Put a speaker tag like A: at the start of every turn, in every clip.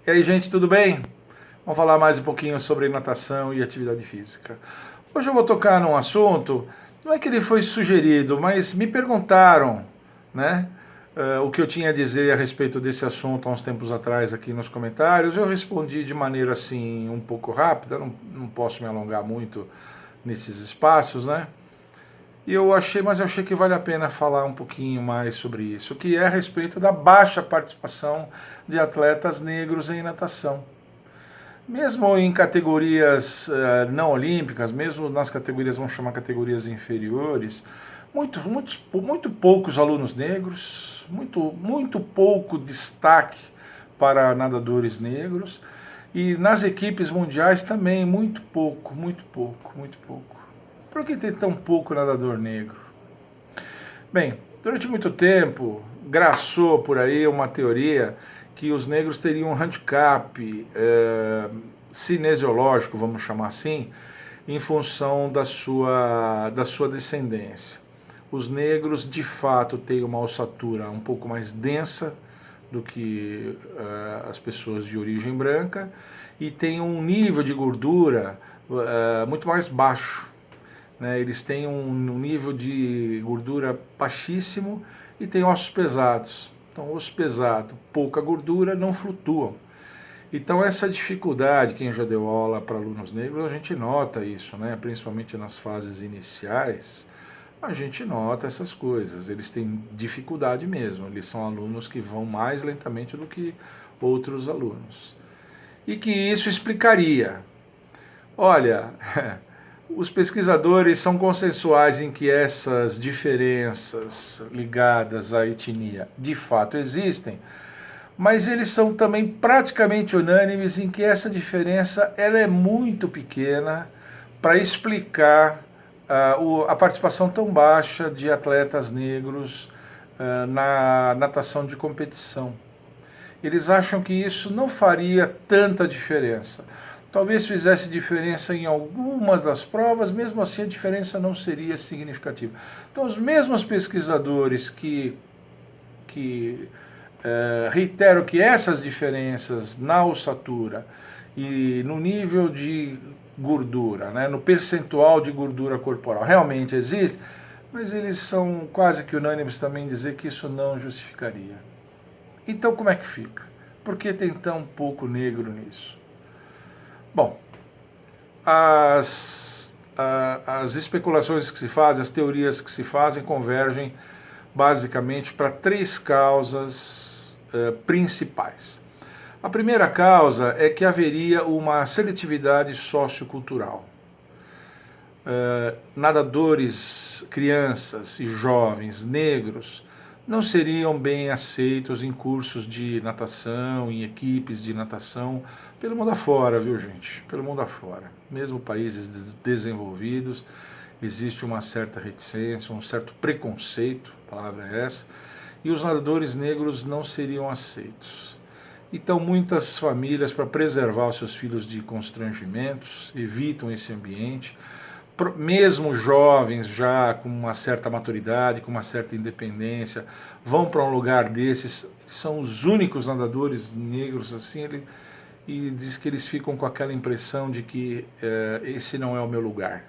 A: E aí, gente, tudo bem? Vamos falar mais um pouquinho sobre natação e atividade física. Hoje eu vou tocar num assunto, não é que ele foi sugerido, mas me perguntaram, né, o que eu tinha a dizer a respeito desse assunto há uns tempos atrás aqui nos comentários. Eu respondi de maneira assim um pouco rápida, não posso me alongar muito nesses espaços, né? E eu achei que vale a pena falar um pouquinho mais sobre isso, que é a respeito da baixa participação de atletas negros em natação. Mesmo em categorias não olímpicas, mesmo nas categorias, vamos chamar categorias inferiores, muito poucos alunos negros, muito pouco destaque para nadadores negros, e nas equipes mundiais também muito pouco. Por que tem tão pouco nadador negro? Bem, durante muito tempo graçou por aí uma teoria que os negros teriam um handicap cinesiológico, vamos chamar assim, em função da sua descendência. Os negros, de fato, têm uma ossatura um pouco mais densa do que as pessoas de origem branca e têm um nível de gordura muito mais baixo, né? Eles têm um nível de gordura baixíssimo e têm ossos pesados. Então, osso pesado, pouca gordura, não flutuam. Então, essa dificuldade, quem já deu aula para alunos negros, a gente nota isso, né? Principalmente nas fases iniciais, a gente nota essas coisas. Eles têm dificuldade mesmo, eles são alunos que vão mais lentamente do que outros alunos. E que isso explicaria. Olha, os pesquisadores são consensuais em que essas diferenças ligadas à etnia de fato existem, mas eles são também praticamente unânimes em que essa diferença ela é muito pequena para explicar a participação tão baixa de atletas negros na natação de competição. Eles acham que isso não faria tanta diferença. Talvez fizesse diferença em algumas das provas, mesmo assim a diferença não seria significativa. Então, os mesmos pesquisadores que reiteram que essas diferenças na ossatura e no nível de gordura, né, no percentual de gordura corporal, realmente existe, mas eles são quase que unânimes também em dizer que isso não justificaria. Então, como é que fica? Por que tem tão pouco negro nisso? Bom, as especulações que se fazem, as teorias que se fazem, convergem basicamente para três causas principais. A primeira causa é que haveria uma seletividade sociocultural. Nadadores, crianças e jovens negros não seriam bem aceitos em cursos de natação, em equipes de natação, pelo mundo afora, viu gente? Pelo mundo afora. Mesmo países desenvolvidos, existe uma certa reticência, um certo preconceito, a palavra é essa, e os nadadores negros não seriam aceitos. Então, muitas famílias, para preservar os seus filhos de constrangimentos, evitam esse ambiente. Mesmo jovens já com uma certa maturidade, com uma certa independência, vão para um lugar desses, são os únicos nadadores negros assim, e diz que eles ficam com aquela impressão de que esse não é o meu lugar.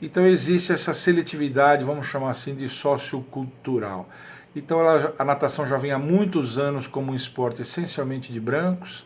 A: Então existe essa seletividade, vamos chamar assim, de sociocultural. Então a natação já vem há muitos anos como um esporte essencialmente de brancos,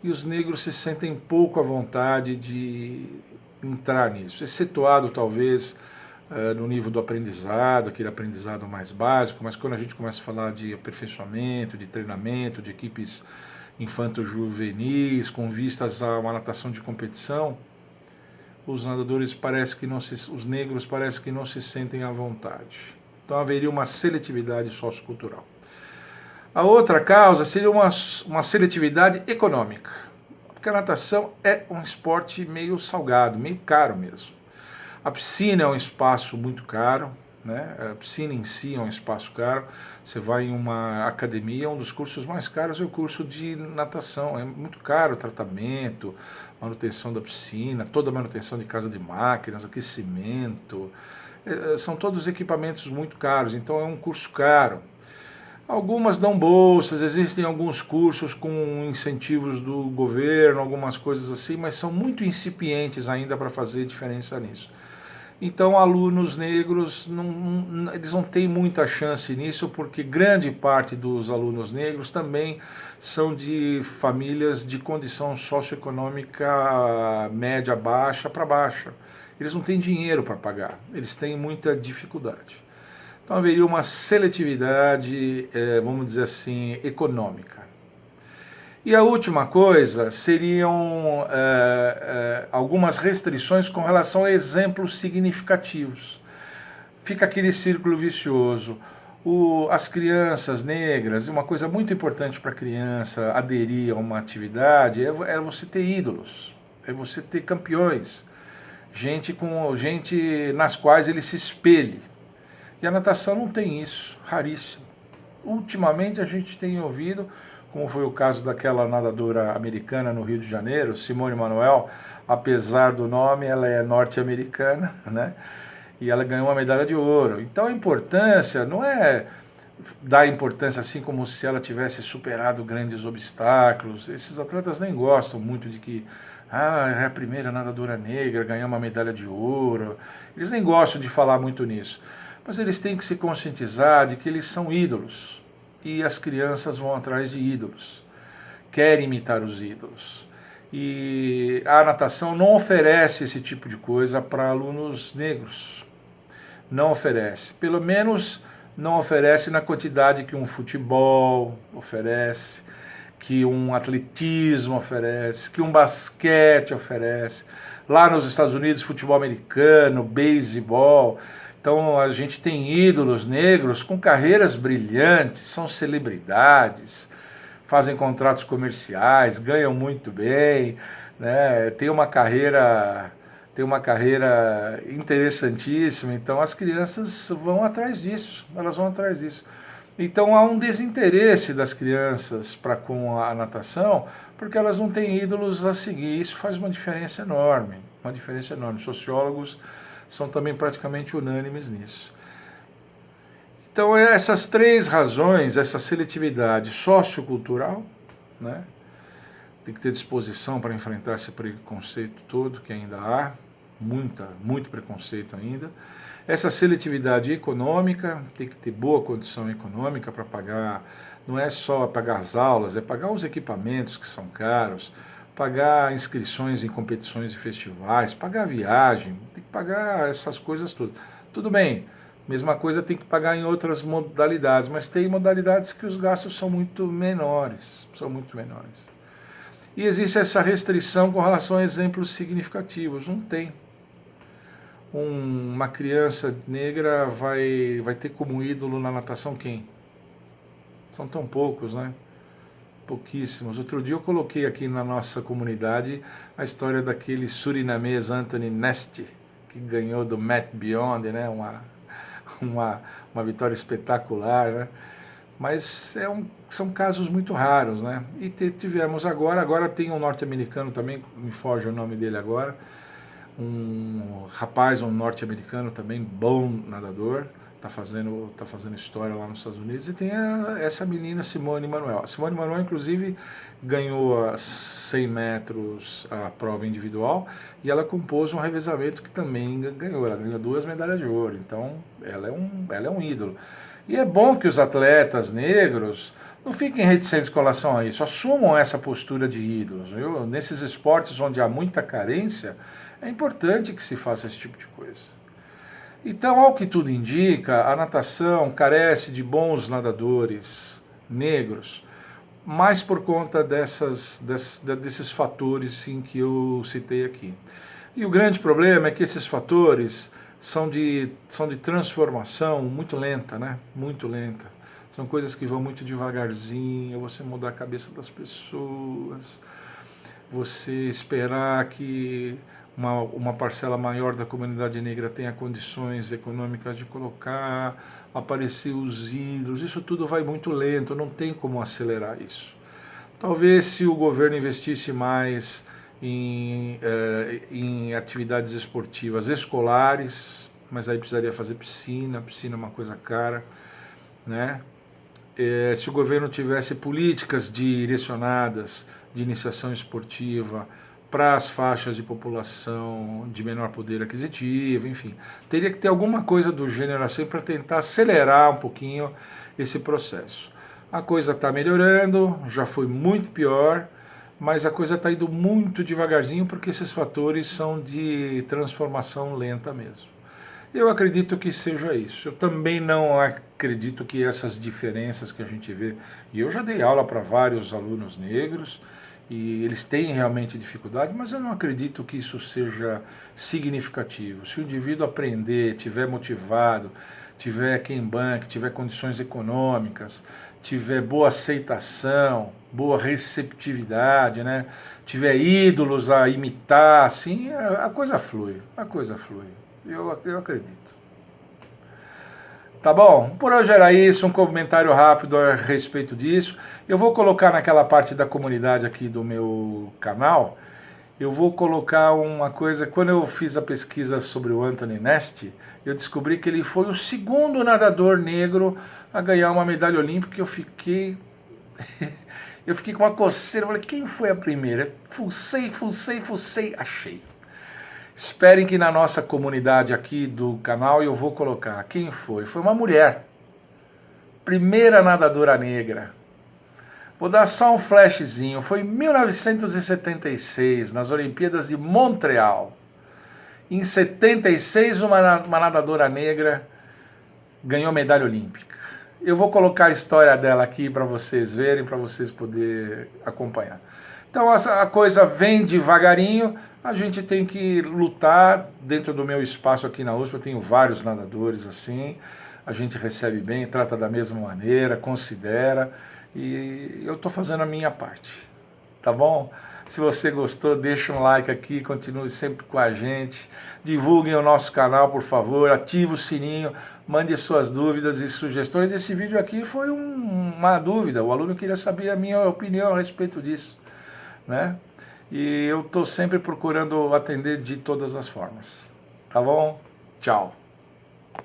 A: e os negros se sentem pouco à vontade de entrar nisso, excetuado talvez no nível do aprendizado, aquele aprendizado mais básico, mas quando a gente começa a falar de aperfeiçoamento, de treinamento, de equipes infanto-juvenis, com vistas a uma natação de competição, os nadadores parece que não se, os negros parece que não se sentem à vontade. Então haveria uma seletividade sociocultural. A outra causa seria uma seletividade econômica, porque a natação é um esporte meio salgado, meio caro mesmo. A piscina é um espaço muito caro, né? A piscina em si é um espaço caro. Você vai em uma academia, um dos cursos mais caros é o curso de natação. É muito caro o tratamento, manutenção da piscina, toda a manutenção de casa de máquinas, aquecimento. São todos equipamentos muito caros, então é um curso caro. Algumas dão bolsas, existem alguns cursos com incentivos do governo, algumas coisas assim, mas são muito incipientes ainda para fazer diferença nisso. Então, alunos negros, eles não têm muita chance nisso, porque grande parte dos alunos negros também são de famílias de condição socioeconômica média, baixa para baixa. Eles não têm dinheiro para pagar, eles têm muita dificuldade. Então, haveria uma seletividade, vamos dizer assim, econômica. E a última coisa seriam algumas restrições com relação a exemplos significativos. Fica aquele círculo vicioso. As crianças negras, uma coisa muito importante para a criança aderir a uma atividade é você ter ídolos, é você ter campeões, gente nas quais ele se espelhe. E a natação não tem isso, raríssimo. Ultimamente a gente tem ouvido, como foi o caso daquela nadadora americana no Rio de Janeiro, Simone Manuel, apesar do nome, ela é norte-americana, né? E ela ganhou uma medalha de ouro. Então a importância não é dar importância assim como se ela tivesse superado grandes obstáculos. Esses atletas nem gostam muito de que é a primeira nadadora negra a ganhar uma medalha de ouro. Eles nem gostam de falar muito nisso. Mas eles têm que se conscientizar de que eles são ídolos. E as crianças vão atrás de ídolos. Querem imitar os ídolos. E a natação não oferece esse tipo de coisa para alunos negros. Não oferece. Pelo menos não oferece na quantidade que um futebol oferece, que um atletismo oferece, que um basquete oferece. Lá nos Estados Unidos, futebol americano, beisebol. Então a gente tem ídolos negros com carreiras brilhantes, são celebridades, fazem contratos comerciais, ganham muito bem, né? Tem uma carreira interessantíssima. Então as crianças vão atrás disso, elas vão atrás disso. Então há um desinteresse das crianças para com a natação, porque elas não têm ídolos a seguir. Isso faz uma diferença enorme, uma diferença enorme. Sociólogos são também praticamente unânimes nisso. Então essas três razões, essa seletividade sociocultural, né? Tem que ter disposição para enfrentar esse preconceito todo que ainda há, muito preconceito ainda. Essa seletividade econômica, tem que ter boa condição econômica para pagar, não é só pagar as aulas, é pagar os equipamentos que são caros, pagar inscrições em competições e festivais, pagar viagem, tem que pagar essas coisas todas. Tudo bem, mesma coisa tem que pagar em outras modalidades, mas tem modalidades que os gastos são muito menores, E existe essa restrição com relação a exemplos significativos, não tem. Uma criança negra vai ter como ídolo na natação quem? São tão poucos, né? Pouquíssimos. Outro dia eu coloquei aqui na nossa comunidade a história daquele surinamês Anthony Neste, que ganhou do Matt Beyond, né? Uma vitória espetacular, né? Mas são casos muito raros, né? E tivemos agora tem um norte-americano também, me foge o nome dele agora, um rapaz, um norte-americano também, bom nadador, tá fazendo história lá nos Estados Unidos, e tem essa menina Simone Manuel. A Simone Manuel, inclusive, ganhou a 100 metros a prova individual, e ela compôs um revezamento que também ganhou, ela ganhou 2 medalhas de ouro, então ela é um ídolo. E é bom que os atletas negros não fiquem reticentes com relação a isso, assumam essa postura de ídolos, viu? Nesses esportes onde há muita carência, é importante que se faça esse tipo de coisa. Então, ao que tudo indica, a natação carece de bons nadadores negros, mais por conta desses fatores em que eu citei aqui. E o grande problema é que esses fatores são de transformação muito lenta, né? Muito lenta. São coisas que vão muito devagarzinho, você mudar a cabeça das pessoas, você esperar que uma parcela maior da comunidade negra tenha condições econômicas de colocar, aparecer os ídolos, isso tudo vai muito lento, não tem como acelerar isso. Talvez se o governo investisse mais em atividades esportivas escolares, mas aí precisaria fazer piscina é uma coisa cara, né? se o governo tivesse políticas direcionadas de iniciação esportiva para as faixas de população de menor poder aquisitivo, enfim. Teria que ter alguma coisa do gênero assim para tentar acelerar um pouquinho esse processo. A coisa está melhorando, já foi muito pior, mas a coisa está indo muito devagarzinho porque esses fatores são de transformação lenta mesmo. Eu acredito que seja isso. Eu também não acredito que essas diferenças que a gente vê, e eu já dei aula para vários alunos negros, e eles têm realmente dificuldade, mas eu não acredito que isso seja significativo. Se o indivíduo aprender, tiver motivado, tiver quem banque, tiver condições econômicas, tiver boa aceitação, boa receptividade, né? Tiver ídolos a imitar, assim, a coisa flui, a coisa flui. Eu acredito. Tá bom? Por hoje era isso, um comentário rápido a respeito disso. Eu vou colocar naquela parte da comunidade aqui do meu canal, eu vou colocar uma coisa, quando eu fiz a pesquisa sobre o Anthony Neste, eu descobri que ele foi o segundo nadador negro a ganhar uma medalha olímpica, eu fiquei com uma coceira, falei, quem foi a primeira? Fucei, achei. Esperem que na nossa comunidade aqui do canal eu vou colocar quem foi. Foi uma mulher, primeira nadadora negra. Vou dar só um flashzinho. Foi em 1976, nas Olimpíadas de Montreal. Em 76, uma nadadora negra ganhou medalha olímpica. Eu vou colocar a história dela aqui para vocês verem, para vocês poderem acompanhar. Então a coisa vem devagarinho, a gente tem que lutar. Dentro do meu espaço aqui na USP, eu tenho vários nadadores assim, a gente recebe bem, trata da mesma maneira, considera, e eu estou fazendo a minha parte, tá bom? Se você gostou, deixa um like aqui, continue sempre com a gente, divulguem o nosso canal, por favor, ative o sininho, mande suas dúvidas e sugestões. Esse vídeo aqui foi uma dúvida, o aluno queria saber a minha opinião a respeito disso, né? E eu estou sempre procurando atender de todas as formas. Tá bom? Tchau.